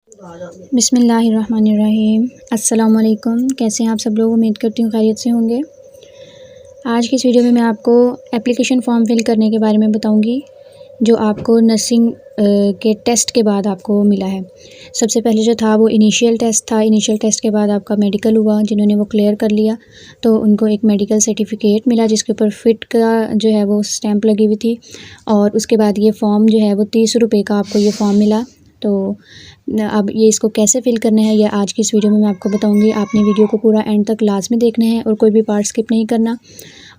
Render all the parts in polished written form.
बिस्मिल्लाहिर्रहमानिर्रहीम। अस्सलाम वालेकुम। कैसे हैं आप सब लोग? उम्मीद करती हूँ खैरियत से होंगे। आज की इस वीडियो में मैं आपको एप्लीकेशन फ़ॉर्म फिल करने के बारे में बताऊंगी जो आपको नर्सिंग के टेस्ट के बाद आपको मिला है। सबसे पहले जो था वो इनिशियल टेस्ट था। इनिशियल टेस्ट के बाद आपका मेडिकल हुआ। जिन्होंने वो क्लियर कर लिया तो उनको एक मेडिकल सर्टिफिकेट मिला जिसके ऊपर फ़िट का जो है वो स्टैंप लगी हुई थी। और उसके बाद ये फ़ॉर्म जो है वो 30 रुपये का आपको ये फ़ॉर्म मिला। तो अब ये इसको कैसे फ़िल करना है ये आज की इस वीडियो में मैं आपको बताऊंगी। आपने वीडियो को पूरा एंड तक लाजमी देखना है और कोई भी पार्ट स्किप नहीं करना।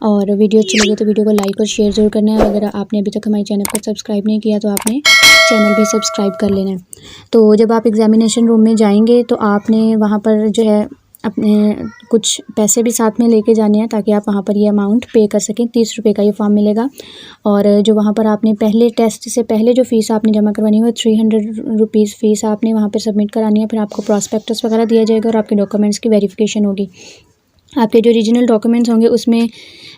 और वीडियो अच्छी लगे तो वीडियो को लाइक और शेयर ज़रूर करना है। अगर आपने अभी तक हमारे चैनल को सब्सक्राइब नहीं किया तो आपने चैनल भी सब्सक्राइब कर लेना है। तो जब आप एग्ज़ामिनेशन रूम में जाएंगे तो आपने वहाँ पर जो है अपने कुछ पैसे भी साथ में लेके जाने हैं ताकि आप वहाँ पर ये अमाउंट पे कर सकें। 30 रुपये का ये फॉर्म मिलेगा। और जो वहाँ पर आपने पहले टेस्ट से पहले जो फ़ीस आपने जमा करवानी है वो 300 रुपीज़ फ़ीस आपने वहाँ पर सबमिट करानी है। फिर आपको प्रॉस्पेक्टस वगैरह दिया जाएगा और आपके डॉक्यूमेंट्स की वेरिफिकेशन होगी। आपके जो ओरिजिनल डॉक्यूमेंट्स होंगे उसमें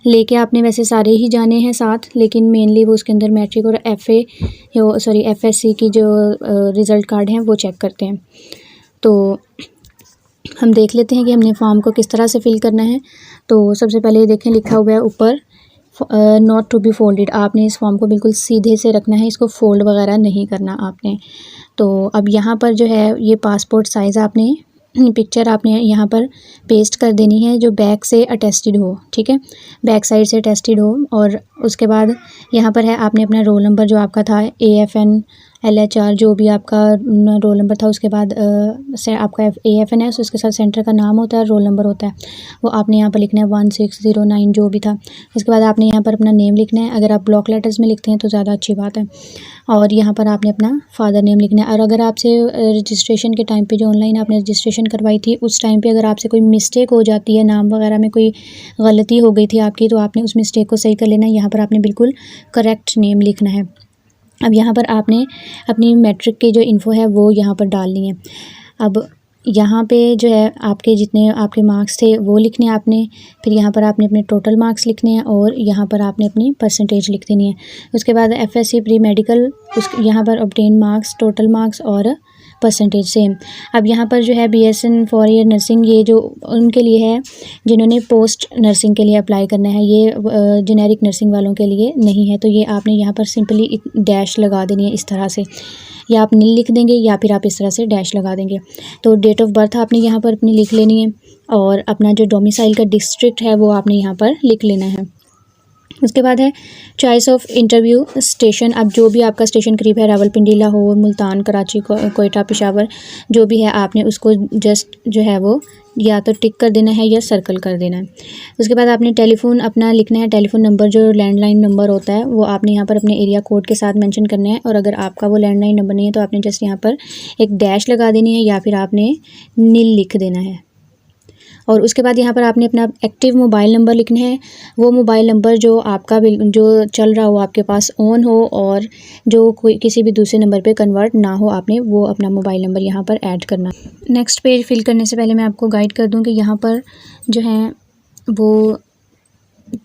लेके आपने वैसे सारे ही जाने हैं साथ, लेकिन मेनली वो उसके अंदर मैट्रिक और एफएससी की जो रिज़ल्ट कार्ड हैं वो चेक करते हैं। तो हम देख लेते हैं कि हमने फॉर्म को किस तरह से फ़िल करना है। तो सबसे पहले ये देखें लिखा हुआ है ऊपर नॉट टू बी फोल्डेड। आपने इस फॉर्म को बिल्कुल सीधे से रखना है, इसको फ़ोल्ड वगैरह नहीं करना आपने। तो अब यहाँ पर जो है ये पासपोर्ट साइज़ आपने पिक्चर आपने यहाँ पर पेस्ट कर देनी है जो बैक से अटेस्टेड हो, ठीक है, बैक साइड से अटेस्टेड हो। और उसके बाद यहाँ पर है आपने अपना रोल नंबर जो आपका था AFN LHR जो भी आपका रोल नंबर था, उसके बाद से आपका AFN है, उसके साथ सेंटर का नाम होता है, रोल नंबर होता है, वो आपने यहाँ पर लिखना है 1609 जो भी था। उसके बाद आपने यहाँ पर अपना नेम लिखना है। अगर आप ब्लॉक लेटर्स में लिखते हैं तो ज़्यादा अच्छी बात है। और यहाँ पर आपने अपना फादर नेम लिखना है। और अगर आपसे रजिस्ट्रेशन के टाइम पे जो ऑनलाइन आपने रजिस्ट्रेशन करवाई थी उस टाइम पे अगर आपसे कोई मिस्टेक हो जाती है, नाम वगैरह में कोई गलती हो गई थी आपकी, तो आपने उस मिस्टेक को सही कर लेना है। यहाँ पर आपने बिल्कुल करेक्ट नेम लिखना है। अब यहाँ पर आपने अपनी मैट्रिक की जो इन्फ़ो है वो यहाँ पर डालनी है। अब यहाँ पे जो है आपके जितने आपके मार्क्स थे वो लिखने हैं आपने। फिर यहाँ पर आपने अपने टोटल मार्क्स लिखने हैं और यहाँ पर आपने अपनी परसेंटेज लिख देनी है। उसके बाद FSC प्री मेडिकल यहाँ पर ऑब्टेन मार्क्स, टोटल मार्क्स और परसेंटेज सेम। अब यहाँ पर जो है BSN 4 ईयर नर्सिंग ये जो उनके लिए है जिन्होंने पोस्ट नर्सिंग के लिए अप्लाई करना है, ये जेनेरिक नर्सिंग वालों के लिए नहीं है। तो ये आपने यहाँ पर सिंपली डैश लगा देनी है इस तरह से, या आप नील लिख देंगे या फिर आप इस तरह से डैश लगा देंगे। तो डेट ऑफ बर्थ आपने यहाँ पर अपनी लिख लेनी है और अपना जो डोमिसाइल का डिस्ट्रिक्ट है वो आपने यहाँ पर लिख लेना है। उसके बाद है चॉइस ऑफ इंटरव्यू स्टेशन। अब जो भी आपका स्टेशन करीब है, रावलपिंडी, लाहौर, मुल्तान, कराची, कोयटा, पेशावर, जो भी है आपने उसको जस्ट जो है वो या तो टिक कर देना है या सर्कल कर देना है। उसके बाद आपने टेलीफोन अपना लिखना है। टेलीफोन नंबर जो लैंडलाइन नंबर होता है वो आपने यहाँ पर अपने एरिया कोड के साथ मेंशन करना है। और अगर आपका वो लैंडलाइन नंबर नहीं है तो आपने जस्ट यहाँ पर एक डैश लगा देनी है या फिर आपने नील लिख देना है। और उसके बाद यहाँ पर आपने अपना एक्टिव मोबाइल नंबर लिखना है। वो मोबाइल नंबर जो आपका जो चल रहा हो, आपके पास ऑन हो और जो कोई किसी भी दूसरे नंबर पे कन्वर्ट ना हो, आपने वो अपना मोबाइल नंबर यहाँ पर ऐड करना। नेक्स्ट पेज फिल करने से पहले मैं आपको गाइड कर दूँ कि यहाँ पर जो है वो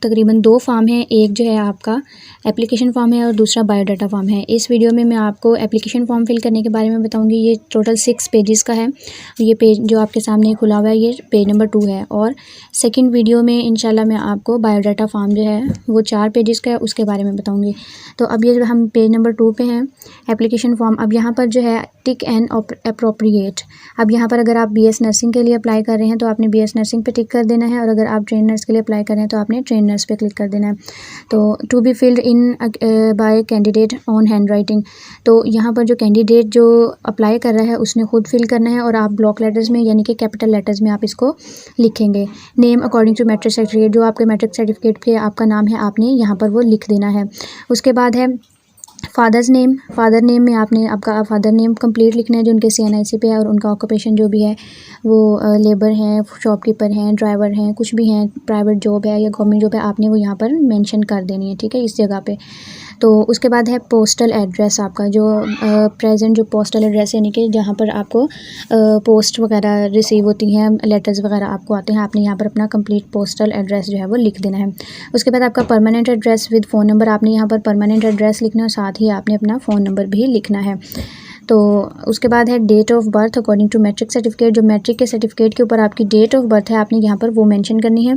तकरीबन 2 फॉर्म हैं। एक जो है आपका एप्लीकेशन फ़ॉर्म है और दूसरा बायोडाटा फ़ॉर्म है। इस वीडियो में मैं आपको एप्लीकेशन फ़ॉर्म फिल करने के बारे में बताऊंगी। ये टोटल 6 पेजेस का है। ये पेज जो आपके सामने खुला हुआ है ये पेज नंबर 2 है। और सेकंड वीडियो में इंशाल्लाह मैं आपको बायोडाटा फ़ॉर्म जो है वो 4 पेजेस का है, उसके बारे में बताऊँगी। तो अब ये हम पेज नंबर 2 पे हैं, एप्लीकेशन फ़ॉर्म। अब यहाँ पर जो है टिक एंड अप्रोप्रिएट। अब यहाँ पर अगर आप BS नर्सिंग के लिए अप्लाई कर रहे हैं तो आपने BS नर्सिंग पे टिक कर देना है। और अगर आप ट्रेन नर्स के लिए अप्लाई कर रहे हैं तो आपने ट्रेन नर्स पे क्लिक कर देना है। तो to be filled in by candidate on hand writing. तो यहाँ पर जो कैंडिडेट जो अप्लाई कर रहा है उसने खुद फिल करना है और आप ब्लॉक लेटर्स में यानी कि कैपिटल लेटर्स में आप इसको लिखेंगे। Name according to matric certificate, जो आपके मैट्रिक सर्टिफिकेट पे आपका नाम है आपने यहाँ पर वो लिख देना है। उसके बाद है फादर्स नेम। फादर नेम में आपने आपका फादर नेम कंप्लीट लिखना है जो उनके CNIC पे है। और उनका ऑक्यूपेशन जो भी है वो लेबर हैं, शॉपकीपर हैं, ड्राइवर हैं, कुछ भी हैं, प्राइवेट जॉब है या गवर्नमेंट जॉब है, आपने वो यहाँ पर मेंशन कर देनी है, ठीक है, इस जगह पे। तो उसके बाद है पोस्टल एड्रेस आपका जो प्रेजेंट जो पोस्टल एड्रेस यानी कि जहाँ पर आपको पोस्ट वगैरह रिसीव होती हैं, लेटर्स वगैरह आपको आते हैं, आपने यहाँ पर अपना कंप्लीट पोस्टल एड्रेस जो है वो लिख देना है। उसके बाद आपका permanent address with phone number, आपने यहाँ पर परमानेंट एड्रेस लिखना है, साथ ही आपने अपना फ़ोन नंबर भी लिखना है। तो उसके बाद है date of birth according to matric certificate. जो मैट्रिक के सर्टिफिकेट के ऊपर आपकी डेट ऑफ बर्थ है आपने यहाँ पर वो मेंशन करनी है।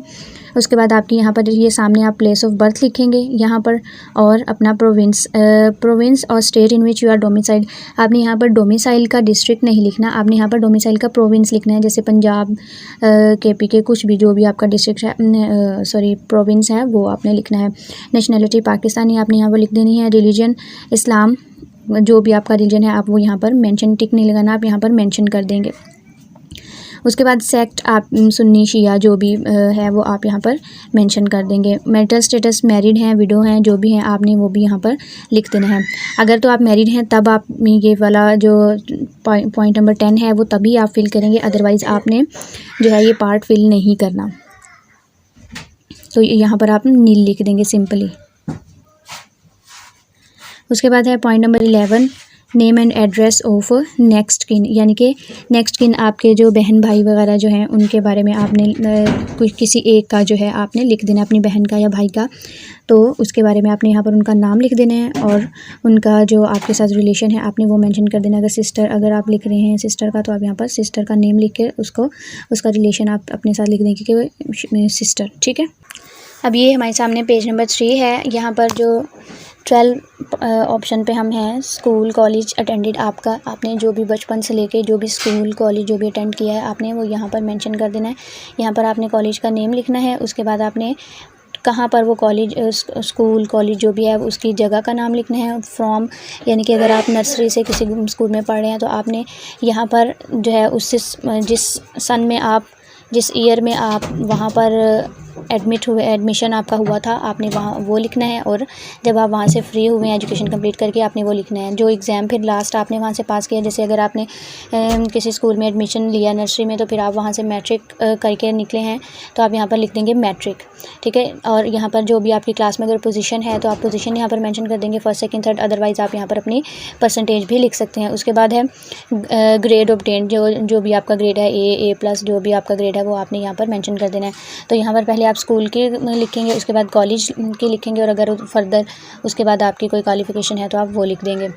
उसके बाद आपकी यहाँ पर ये सामने आप प्लेस ऑफ बर्थ लिखेंगे यहाँ पर, और अपना प्रोविंस और state in which you are domicile. आपने यहाँ पर डोमिसाइल का डिस्ट्रिक्ट नहीं लिखना, आपने यहाँ पर डोमिसाइल का प्रोविंस लिखना है। जैसे पंजाब, KP के कुछ भी जो भी आपका डिस्ट्रिक्ट है, प्रोविंस है वो आपने लिखना है। नेशनलिटी पाकिस्तानी आपने यहाँ पर लिख देनी है। रिलीजन इस्लाम, जो भी आपका रिलीजन है आप वो यहाँ पर मेंशन, टिक नहीं लगाना, आप यहाँ पर मेंशन कर देंगे। उसके बाद सेक्ट आप सुन्नी शिया जो भी है वो आप यहाँ पर मेंशन कर देंगे। मैरिटल स्टेटस मैरिड हैं, विडो हैं, जो भी हैं आपने वो भी यहाँ पर लिख देना है। अगर तो आप मैरिड हैं तब आप ये वाला जो पॉइंट नंबर 10 है वो तभी आप फिल करेंगे, अदरवाइज़ आपने जो है ये पार्ट फिल नहीं करना। तो यहाँ पर आप नील लिख देंगे सिंपली। उसके बाद है point number 11, name and address of next किन, यानी कि नेक्स्ट किन आपके जो बहन भाई वगैरह जो हैं उनके बारे में आपने कुछ किसी एक का जो है आपने लिख देना, अपनी बहन का या भाई का। तो उसके बारे में आपने यहाँ पर उनका नाम लिख देना है, और उनका जो आपके साथ रिलेशन है आपने वो मेंशन कर देना। अगर सिस्टर अगर आप लिख रहे हैं सिस्टर का, तो आप यहाँ पर सिस्टर का नेम लिख के उसका रिलेशन आप अपने साथ लिख देंगे कि सिस्टर, ठीक है। अब ये हमारे सामने पेज नंबर 3 है। यहाँ पर जो 12 ऑप्शन पे हम हैं, स्कूल कॉलेज अटेंडेड, आपने जो भी बचपन से लेके जो भी स्कूल कॉलेज जो भी अटेंड किया है आपने वो यहाँ पर मेंशन कर देना है। यहाँ पर आपने कॉलेज का नेम लिखना है। उसके बाद आपने कहाँ पर वो कॉलेज स्कूल कॉलेज जो भी है उसकी जगह का नाम लिखना है। फ्रॉम, यानी कि अगर आप नर्सरी से किसी स्कूल में पढ़ रहे हैं तो आपने यहाँ पर जो है उससे जिस सन में आप, जिस ईयर में आप वहाँ पर एडमिशन आपका हुआ था आपने वहाँ वो लिखना है। और जब आप वहाँ से फ्री हुए हैं एजुकेशन कंप्लीट करके आपने वो लिखना है। जो एग्ज़ाम फिर लास्ट आपने वहाँ से पास किया, जैसे अगर आपने किसी स्कूल में एडमिशन लिया नर्सरी में तो फिर आप वहाँ से मैट्रिक करके निकले हैं तो आप यहाँ पर लिख देंगे मैट्रिक, ठीक है। और यहाँ पर जो भी आपकी क्लास में अगर पोजीशन है तो आप पोजीशन यहाँ पर मेंशन कर देंगे, फर्स्ट सेकंड थर्ड, अदरवाइज़ आप यहाँ पर अपनी परसेंटेज भी लिख सकते हैं। उसके बाद है ग्रेड ऑब्टेन, जो भी आपका ग्रेड है A+, जो भी आपका ग्रेड है वो आपने यहाँ पर मेंशन कर देना है। तो यहाँ पर पहले आप स्कूल के लिखेंगे, उसके बाद कॉलेज के लिखेंगे, और अगर फर्दर उसके बाद आपकी कोई क्वालिफ़िकेशन है तो आप वो लिख देंगे।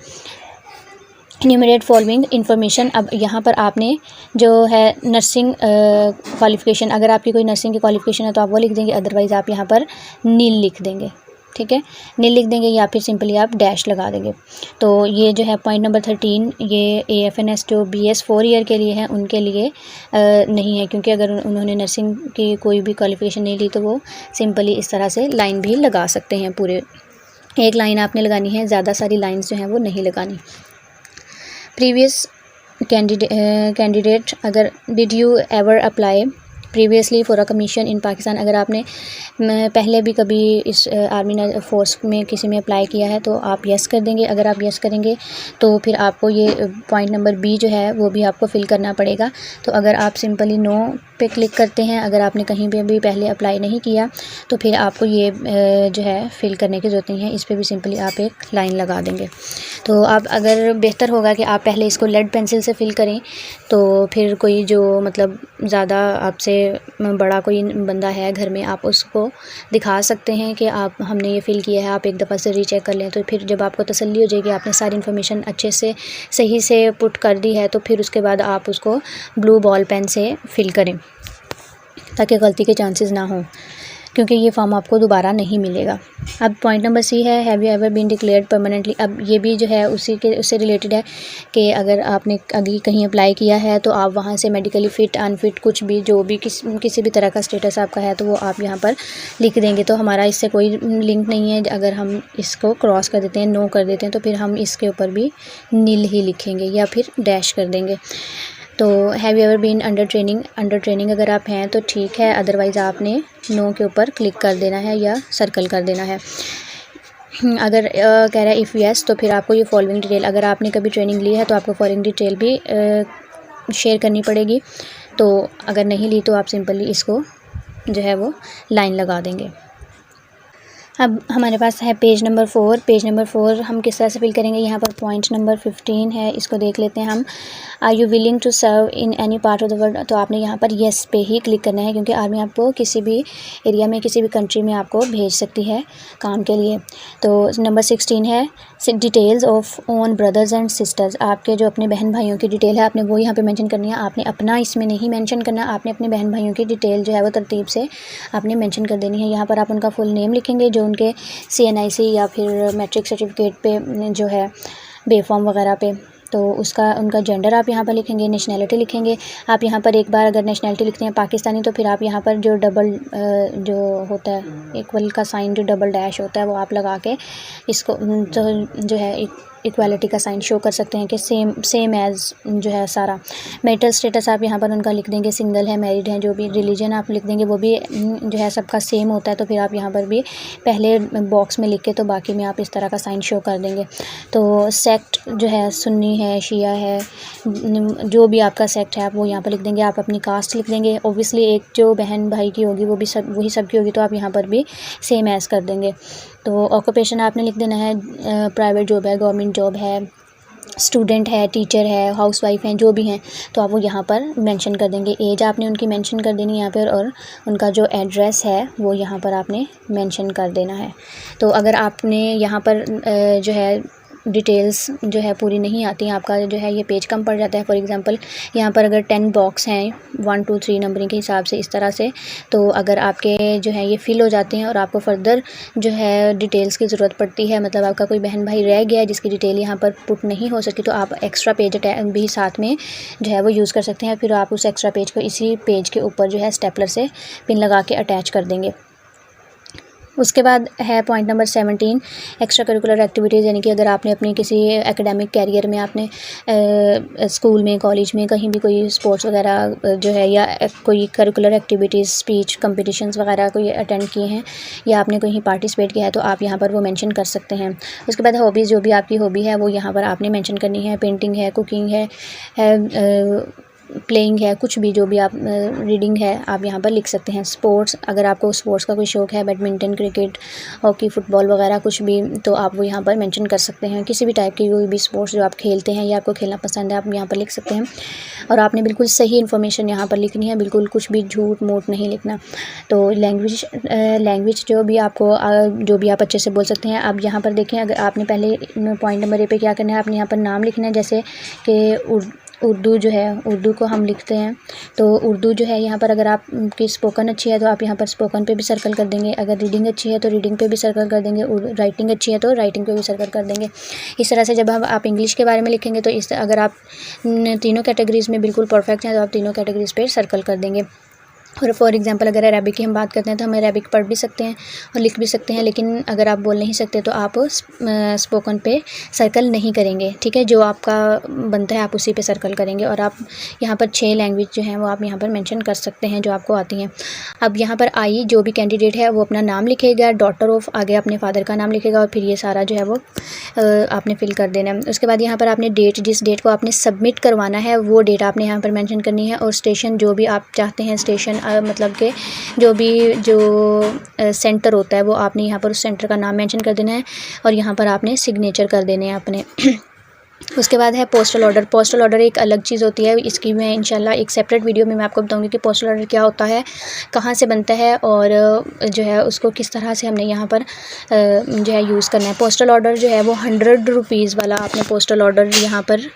न्यूमरेट फॉलोइंग इन्फॉर्मेशन, अब यहाँ पर आपने जो है नर्सिंग क्वालिफ़िकेशन, अगर आपकी कोई नर्सिंग की क्वालिफ़िकेशन है तो आप वो लिख देंगे, अदरवाइज़ आप यहाँ पर नील लिख देंगे, ठीक है। नील लिख देंगे या फिर सिंपली आप डैश लगा देंगे। तो ये जो है पॉइंट नंबर 13, ये AFNS जो BS 4 ईयर के लिए है उनके लिए नहीं है, क्योंकि अगर उन्होंने नर्सिंग की कोई भी क्वालिफ़िकेशन नहीं ली तो वो सिंपली इस तरह से लाइन भी लगा सकते हैं। पूरे एक लाइन आपने लगानी है, ज़्यादा सारी लाइन्स जो हैं वो नहीं लगानी। प्रीवियस कैंडिडेट, अगर did you ever apply previously for a commission इन पाकिस्तान, अगर आपने पहले भी कभी इस आर्मी फोर्स में किसी में अप्लाई किया है तो आप यस कर देंगे। अगर आप यस करेंगे तो फिर आपको ये पॉइंट नंबर B जो है वो भी आपको फिल करना पड़ेगा। तो अगर आप सिंपली नो पे क्लिक करते हैं, अगर आपने कहीं पे भी पहले अप्लाई नहीं किया तो फिर आपको ये जो है फिल करने की ज़रूरत नहीं है, इस पर भी सिंपली आप एक लाइन लगा देंगे। तो आप अगर बेहतर होगा कि आप पहले इसको लेड पेंसिल से फिल करें, तो फिर कोई जो मतलब ज़्यादा आपसे बड़ा कोई बंदा है घर में, आप उसको दिखा सकते हैं कि आप हमने ये फ़िल किया है, आप एक दफ़ा से रीचेक कर लें। तो फिर जब आपको तसल्ली हो जाएगी आपने सारी इन्फॉर्मेशन अच्छे से सही से पुट कर दी है, तो फिर उसके बाद आप उसको ब्लू बॉल पेन से फिल करें ताकि गलती के चांसेस ना हों, क्योंकि ये फॉर्म आपको दोबारा नहीं मिलेगा। अब पॉइंट नंबर C है, have you ever been declared permanently. अब ये भी जो है उससे रिलेटेड है कि अगर आपने अभी कहीं अप्लाई किया है तो आप वहाँ से मेडिकली फ़िट अनफिट कुछ भी जो भी किसी भी तरह का स्टेटस आपका है तो वो आप यहाँ पर लिख देंगे। तो हमारा इससे कोई लिंक नहीं है, अगर हम इसको क्रॉस कर देते हैं, नो कर देते हैं, तो फिर हम इसके ऊपर भी नील ही लिखेंगे या फिर डैश कर देंगे। तो have you ever been under training अगर आप हैं तो ठीक है, अदरवाइज़ आपने नो के ऊपर क्लिक कर देना है या सर्कल कर देना है। अगर कह रहा है इफ़ यस, तो फिर आपको ये फॉलोइंग डिटेल, अगर आपने कभी ट्रेनिंग ली है तो आपको फॉलोइंग डिटेल भी शेयर करनी पड़ेगी। तो अगर नहीं ली तो आप सिंपली इसको जो है वो लाइन लगा देंगे। अब हमारे पास है पेज नंबर 4। पेज नंबर 4 हम किस तरह से फिल करेंगे, यहाँ पर पॉइंट नंबर 15 है, इसको देख लेते हैं हम। Are you willing to serve in any part of the world, तो आपने यहाँ पर येस पे ही क्लिक करना है, क्योंकि आर्मी आपको किसी भी एरिया में किसी भी कंट्री में आपको भेज सकती है काम के लिए। तो नंबर 16 है details of own brothers and sisters, आपके जो अपने बहन भाइयों की डिटेल है आपने वो यहाँ पे मेंशन करनी है। आपने अपना इसमें नहीं मेंशन करना, आपने अपने बहन भाइयों की डिटेल जो है वो तरतीब से आपने मेंशन कर देनी है। यहाँ पर आप उनका फुल नेम लिखेंगे, जो उनके CNIC या फिर मैट्रिक सर्टिफिकेट पे जो है बे फॉर्म वगैरह पे, तो उसका उनका जेंडर आप यहाँ पर लिखेंगे, नेशनैलिटी लिखेंगे। आप यहाँ पर एक बार अगर नेशनैलिटी लिखते हैं पाकिस्तानी, तो फिर आप यहाँ पर जो डबल जो होता है इक्वल का साइन, जो डबल डैश होता है वो आप लगा के इसको जो है इक्वालिटी का साइन शो कर सकते हैं कि सेम एज़ जो है सारा। मैरिटल स्टेटस आप यहाँ पर उनका लिख देंगे, सिंगल है, मैरिड है, जो भी रिलीजन आप लिख देंगे वो भी जो है सबका सेम होता है, तो फिर आप यहाँ पर भी पहले बॉक्स में लिख के तो बाकी में आप इस तरह का साइन शो कर देंगे। तो सेक्ट जो है सुन्नी है, शिया है, जो भी आपका सेक्ट है आप वो यहाँ पर लिख देंगे। आप अपनी कास्ट लिख देंगे, ओबियसली एक जो बहन भाई की होगी वो भी वही सबकी होगी, तो आप यहाँ पर भी सेम एज़ कर देंगे। तो ऑक्यूपेशन आपने लिख देना है, प्राइवेट जॉब है, गवर्नमेंट जॉब है, स्टूडेंट है, टीचर है, हाउसवाइफ हैं, जो भी हैं तो आप वो यहाँ पर मेंशन कर देंगे। एज आपने उनकी मेंशन कर देनी है यहाँ पर, और उनका जो एड्रेस है वो यहाँ पर आपने मेंशन कर देना है। तो अगर आपने यहाँ पर जो है डिटेल्स जो है पूरी नहीं आती, आपका जो है ये पेज कम पड़ जाता है। फॉर एग्ज़ाम्पल यहाँ पर अगर 10 बॉक्स हैं 1 2 3 नंबरिंग के हिसाब से इस तरह से, तो अगर आपके जो है ये फिल हो जाते हैं और आपको फर्दर जो है डिटेल्स की ज़रूरत पड़ती है, मतलब आपका कोई बहन भाई रह गया है जिसकी डिटेल यहाँ पर पुट नहीं हो सकी, तो आप एक्स्ट्रा पेज भी साथ में जो है वो यूज़ कर सकते हैं। फिर आप उस एक्स्ट्रा पेज को इसी पेज के ऊपर जो है स्टेपलर से पिन लगा के अटैच कर देंगे। उसके बाद है point number 17 extra curricular activities, यानी कि अगर आपने अपने किसी एकेडमिक कैरियर में आपने स्कूल में, कॉलेज में कहीं भी कोई स्पोर्ट्स वगैरह जो है या कोई करिकुलर एक्टिविटीज़, स्पीच कंपटीशंस वगैरह कोई अटेंड किए हैं या आपने कहीं पार्टिसिपेट किया है, तो आप यहाँ पर वो मेंशन कर सकते हैं। उसके बाद हॉबीज़, जो भी आपकी हॉबी है वो यहाँ पर आपने मेंशन करनी है। पेंटिंग है, कुकिंग है प्लेइंग है, कुछ भी जो भी आप रीडिंग है आप यहाँ पर लिख सकते हैं। स्पोर्ट्स, अगर आपको स्पोर्ट्स का कोई शौक़ है, बैडमिंटन, क्रिकेट, हॉकी, फुटबॉल वगैरह कुछ भी, तो आप वो यहाँ पर मेंशन कर सकते हैं। किसी भी टाइप की कोई भी स्पोर्ट्स जो आप खेलते हैं या आपको खेलना पसंद है आप यहाँ पर लिख सकते हैं। और आपने बिल्कुल सही इन्फॉर्मेशन यहाँ पर लिखनी है, बिल्कुल कुछ भी झूठ मूठ नहीं लिखना। तो लैंग्वेज जो भी आपको जो भी आप अच्छे से बोल सकते हैं। अब यहाँ पर देखें, अगर आपने पहले पॉइंट नंबर ए पे क्या करना है, आपने यहाँ पर नाम लिखना है, जैसे कि उर्दू जो है, उर्दू को हम लिखते हैं, तो उर्दू जो है यहाँ पर अगर आप की स्पोकन अच्छी है तो आप यहाँ पर स्पोकन पे भी सर्कल कर देंगे। अगर रीडिंग अच्छी है तो रीडिंग पे भी सर्कल कर देंगे, राइटिंग अच्छी है तो राइटिंग पे भी सर्कल कर देंगे। इस तरह से जब आप इंग्लिश के बारे में लिखेंगे तो अगर आप तीनों कैटेगरीज़ में बिल्कुल परफेक्ट हैं तो आप तीनों कैटेगरीज़ पे सर्कल कर देंगे। और फॉर एग्जांपल अगर अरेबिक की हम बात करते हैं तो हम अरेबिक पढ़ भी सकते हैं और लिख भी सकते हैं, लेकिन अगर आप बोल नहीं सकते तो आप स्पोकन पे सर्कल नहीं करेंगे, ठीक है। जो आपका बनता है आप उसी पे सर्कल करेंगे। और आप यहाँ पर 6 लैंग्वेज जो हैं वो आप यहाँ पर मेंशन कर सकते हैं जो आपको आती हैं। अब यहाँ पर आई जो भी कैंडिडेट है वो अपना नाम लिखेगा, डॉटर ऑफ आगे अपने फादर का नाम लिखेगा, और फिर ये सारा जो है वो आपने फिल कर देना है। उसके बाद यहाँ पर आपने डेट, जिस डेट को आपने सबमिट करवाना है वो डेट आपने यहाँ पर मेंशन करनी है। और स्टेशन जो भी आप चाहते हैं, स्टेशन मतलब कि जो सेंटर होता है वो आपने यहाँ पर उस सेंटर का नाम मेंशन कर देना है और यहाँ पर आपने सिग्नेचर कर देने हैं अपने। उसके बाद है पोस्टल ऑर्डर। पोस्टल ऑर्डर एक अलग चीज़ होती है, इसकी मैं इंशाल्लाह एक सेपरेट वीडियो में मैं आपको बताऊंगी कि पोस्टल ऑर्डर क्या होता है, कहाँ से बनता है और जो है उसको किस तरह से हमने यहाँ पर जो है यूज़ करना है। पोस्टल ऑर्डर जो है वो 100 रुपीज़ वाला आपने पोस्टल ऑर्डर यहाँ पर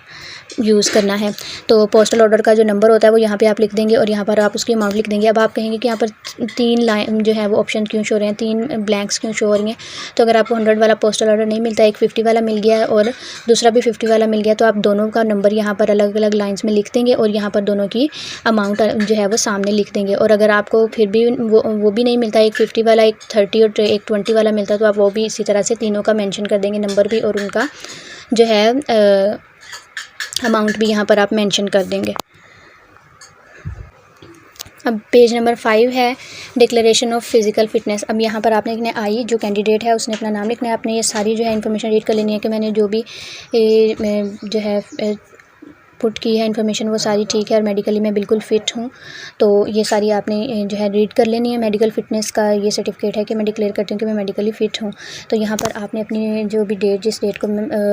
यूज़ करना है। तो पोस्टल ऑर्डर का जो नंबर होता है वो यहाँ पे आप लिख देंगे और यहाँ पर आप उसकी अमाउंट लिख देंगे। अब आप कहेंगे कि यहाँ पर 3 लाइन जो है वो ऑप्शन क्यों शो हो रहे हैं, 3 ब्लैंक्स क्यों शो हो रही हैं। तो अगर आपको 100 वाला पोस्टल ऑर्डर नहीं मिलता, एक 50 वाला मिल गया है और दूसरा भी 50 वाला मिल गया, तो आप दोनों का नंबर यहाँ पर अलग अलग लाइन्स में लिख देंगे और यहाँ पर दोनों की अमाउंट जो है वो सामने लिख देंगे। और अगर आपको फिर भी वो भी नहीं मिलता, एक 50 वाला, एक 30 और एक 20 वाला मिलता, तो आप वो भी इसी तरह से तीनों का मेंशन कर देंगे, नंबर भी और उनका जो है अमाउंट भी यहाँ पर आप मेंशन कर देंगे। अब पेज नंबर 5 है डिक्लेरेशन ऑफ फिज़िकल फिटनेस। अब यहाँ पर आपने लिखना आई, जो कैंडिडेट है उसने अपना नाम लिखना है। आपने ये सारी जो है इन्फॉर्मेशन रीड कर लेनी है कि मैंने जो भी जो है पुट की है इन्फॉर्मेशन वो सारी ठीक है और मेडिकली मैं बिल्कुल फ़िट हूँ। तो ये सारी आपने जो है रीड कर लेनी है। मेडिकल फ़िटनेस का ये सर्टिफिकेट है कि मैं डिक्लेयर करती हूँ कि मैं मेडिकली फ़िट हूँ। तो यहाँ पर आपने अपनी जो भी डेट, जिस डेट को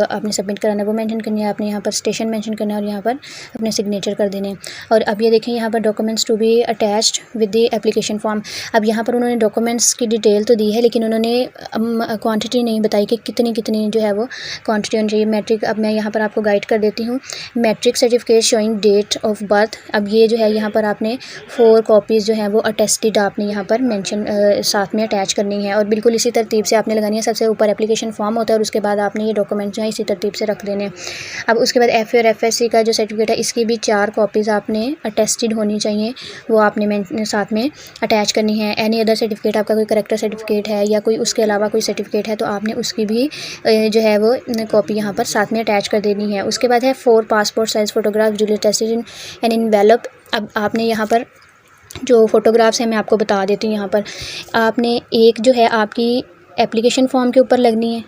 आपने सबमिट कराना है वो मेंशन करनी है। आपने यहाँ पर स्टेशन मेंशन करना है और यहाँ पर अपने सिग्नेचर कर देने हैं। और अब ये देखें यहाँ पर documents to be attached with the application form. अब यहाँ पर उन्होंने डॉक्यूमेंट्स की डिटेल तो दी है, लेकिन उन्होंने क्वांटिटी नहीं बताई कि कितनी कितनी जो है वो क्वांटिटी होनी चाहिए। मैट्रिक, अब मैं यहाँ पर आपको गाइड कर देती हूँ। Matric certificate showing date of birth, अब ये जो है यहाँ पर आपने 4 कॉपीज़ जो है वो अटेस्टेड आपने यहाँ पर मेंशन साथ में अटैच करनी है और बिल्कुल इसी तरतीब से आपने लगानी है। सबसे ऊपर एप्लीकेशन फॉर्म होता है और उसके बाद आपने ये डॉक्यूमेंट जो है इसी तरतीब से रख देने। अब उसके बाद FA और FSC का जो सर्टिफिकेट है इसकी भी 4 कॉपीज़ आपने अटेस्टेड होनी चाहिए, वो आपने साथ में अटैच करनी है। एनी अदर सर्टिफिकेट, आपका कोई करेक्टर सर्टिफिकेट है या कोई उसके अलावा कोई सर्टिफिकेट है तो आपने उसकी भी जो है वो कॉपी यहाँ पर साथ में अटैच कर देनी है। उसके बाद है 4 passport size photograph duly tested in an envelope. अब आपने यहाँ पर जो फ़ोटोग्राफ्स हैं मैं आपको बता देती हूँ। यहाँ पर आपने एक जो है आपकी एप्लीकेशन फॉर्म के ऊपर लगनी है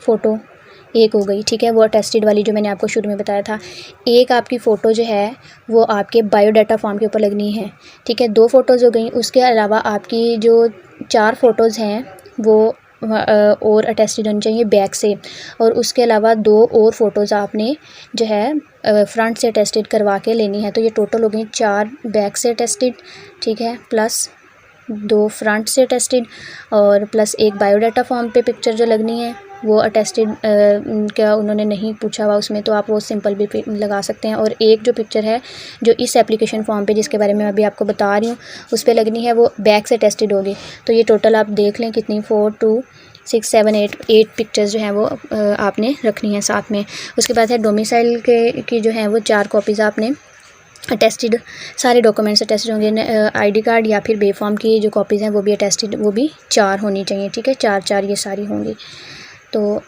फ़ोटो, एक हो गई, ठीक है, वो अटेस्टेड वाली जो मैंने आपको शुरू में बताया था। एक आपकी फ़ोटो जो है वो आपके बायोडाटा फॉर्म के ऊपर लगनी है, ठीक है, 2 फ़ोटोज़ हो गई। उसके अलावा आपकी जो 4 फ़ोटोज़ हैं वो और अटेस्टेड होनी चाहिए बैक से, और उसके अलावा 2 और फ़ोटोज़ आपने जो है फ्रंट से अटेस्टेड करवा के लेनी है। तो ये टोटल हो गई 4 बैक से अटेस्टेड, ठीक है, प्लस 2 फ्रंट से अटेस्टेड और प्लस एक बायोडाटा फॉर्म पे पिक्चर जो लगनी है वो अटेस्टेड क्या उन्होंने नहीं पूछा हुआ उसमें, तो आप वो सिंपल भी लगा सकते हैं। और एक जो पिक्चर है जो इस एप्लीकेशन फॉर्म पे जिसके बारे में अभी आपको बता रही हूँ उस पर लगनी है वो बैक से अटेस्टेड होगी। तो ये टोटल आप देख लें कितनी 4 2 6 7 8 पिक्चर्स जो हैं वो आपने रखनी है साथ में। उसके बाद है डोमिसाइल के की जो है वो 4 कॉपीज़ आपने अटेस्टेड, सारे डॉक्यूमेंट्स अटेस्टेड होंगे। ID कार्ड या फिर बे फॉर्म की जो कॉपीज़ हैं वो भी अटेस्टेड, वो भी 4 होनी चाहिए, ठीक है, 4 ये सारी होंगी। तो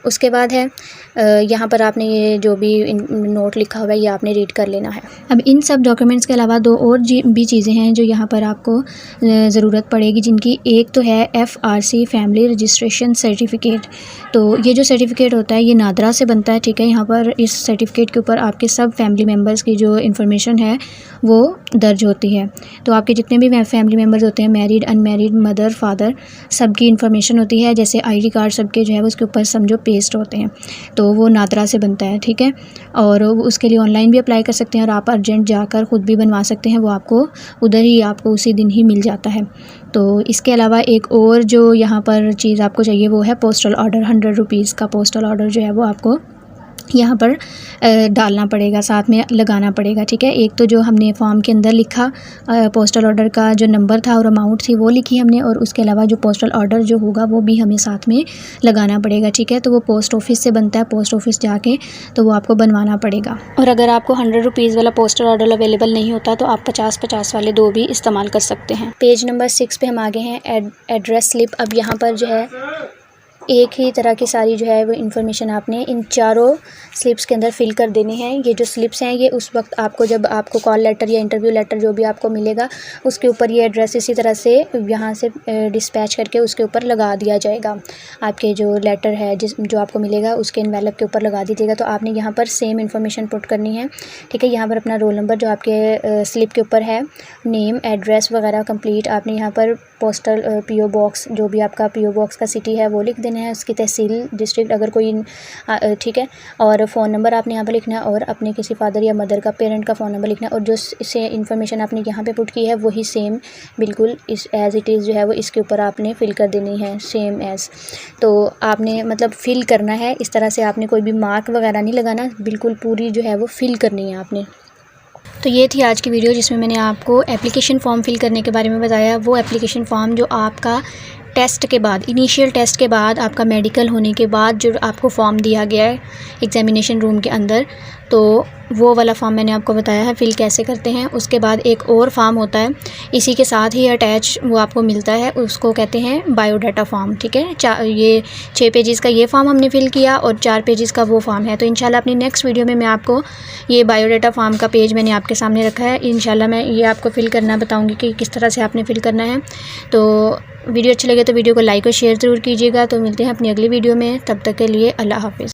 उसके बाद है यहाँ पर आपने ये जो भी नोट लिखा हुआ है ये आपने रीड कर लेना है। अब इन सब डॉक्यूमेंट्स के अलावा 2 और भी चीज़ें हैं जो यहाँ पर आपको ज़रूरत पड़ेगी, जिनकी एक तो है FRC फैमिली रजिस्ट्रेशन सर्टिफिकेट। तो ये जो सर्टिफिकेट होता है ये नादरा से बनता है, ठीक है। यहाँ पर इस सर्टिफिकेट के ऊपर आपके सब फैमिली मेम्बर्स की जो इन्फॉर्मेशन है वो दर्ज होती है। तो आपके जितने भी फैमिली मेम्बर्स होते हैं, मैरिड अनमैरिड, मदर फादर, सबकी इन्फॉर्मेशन होती है। जैसे ID कार्ड सबके जो है उसके ऊपर समझो पेस्ट होते हैं, तो वो नादरा से बनता है, ठीक है। और उसके लिए ऑनलाइन भी अप्लाई कर सकते हैं और आप अर्जेंट जाकर ख़ुद भी बनवा सकते हैं, वो आपको उधर ही आपको उसी दिन ही मिल जाता है। तो इसके अलावा एक और जो यहाँ पर चीज़ आपको चाहिए वो है पोस्टल ऑर्डर। 100 रुपीज़ का पोस्टल ऑर्डर जो है वो आपको यहाँ पर डालना पड़ेगा, साथ में लगाना पड़ेगा, ठीक है। एक तो जो हमने फॉर्म के अंदर लिखा पोस्टल ऑर्डर का जो नंबर था और अमाउंट थी वो लिखी हमने, और उसके अलावा जो पोस्टल ऑर्डर जो होगा वो भी हमें साथ में लगाना पड़ेगा, ठीक है। तो वो पोस्ट ऑफिस से बनता है, पोस्ट ऑफिस जाके तो वो आपको बनवाना पड़ेगा। और अगर आपको 100 रुपीज़ वाला पोस्टल ऑर्डर अवेलेबल नहीं होता तो आप 50-50 वाले 2 भी इस्तेमाल कर सकते हैं। पेज नंबर 6 पे हम आगे हैं, एड्रेस स्लिप। अब यहाँ पर जो है एक ही तरह की सारी जो है वो इन्फॉर्मेशन आपने इन 4 स्लिप्स के अंदर फिल कर देनी है। ये जो स्लिप्स हैं ये उस वक्त आपको जब आपको कॉल लेटर या इंटरव्यू लेटर जो भी आपको मिलेगा उसके ऊपर ये एड्रेस इसी तरह से यहाँ से डिस्पैच करके उसके ऊपर लगा दिया जाएगा। आपके जो लेटर है जो आपको मिलेगा उसके एनवेलप के ऊपर लगा दीजिएगा। तो आपने यहाँ पर सेम इन्फॉर्मेशन पुट करनी है, ठीक है। यहाँ पर अपना रोल नंबर जो आपके स्लिप के ऊपर है, नेम एड्रेस वगैरह कंप्लीट, आपने यहाँ पर पोस्टल PO बॉक्स जो भी आपका PO बॉक्स का सिटी है वो लिख देना है, उसकी तहसील डिस्ट्रिक्ट अगर कोई, ठीक है। और फ़ोन नंबर आपने यहाँ पर लिखना है और अपने किसी फादर या मदर का पेरेंट का फ़ोन नंबर लिखना है। और जो इससे इन्फॉर्मेशन आपने यहाँ पे पुट की है वही सेम बिल्कुल इस एज़ इट इज़ जो है वो इसके ऊपर आपने फ़िल कर देनी है, सेम एज़। तो आपने मतलब फ़िल करना है इस तरह से, आपने कोई भी मार्क वगैरह नहीं लगाना, बिल्कुल पूरी जो है वो फ़िल करनी है आपने। तो ये थी आज की वीडियो जिसमें मैंने आपको एप्लीकेशन फ़ॉर्म फिल करने के बारे में बताया। वो एप्लीकेशन फ़ॉर्म जो आपका टेस्ट के बाद, इनिशियल टेस्ट के बाद, आपका मेडिकल होने के बाद जो आपको फ़ॉर्म दिया गया है एग्ज़ामिनेशन रूम के अंदर, तो वो वाला फ़ॉर्म मैंने आपको बताया है फ़िल कैसे करते हैं। उसके बाद एक और फ़ॉर्म होता है इसी के साथ ही अटैच, वो आपको मिलता है, उसको कहते हैं बायोडाटा फ़ॉर्म, ठीक है। ये 6 पेजेस का ये फ़ॉर्म हमने फ़िल किया और 4 पेजेस का वो फ़ॉर्म है। तो इंशाल्लाह अपनी नेक्स्ट वीडियो में मैं आपको ये बायोडाटा फ़ॉर्म का पेज मैंने आपके सामने रखा है, इंशाल्लाह मैं ये आपको फ़िल करना बताऊँगी कि किस तरह से आपने फ़िल करना है। तो वीडियो अच्छी लगे तो वीडियो को लाइक और शेयर ज़रूर कीजिएगा। तो मिलते हैं अपनी अगली वीडियो में, तब तक के लिए अल्लाह हाफ़िज़।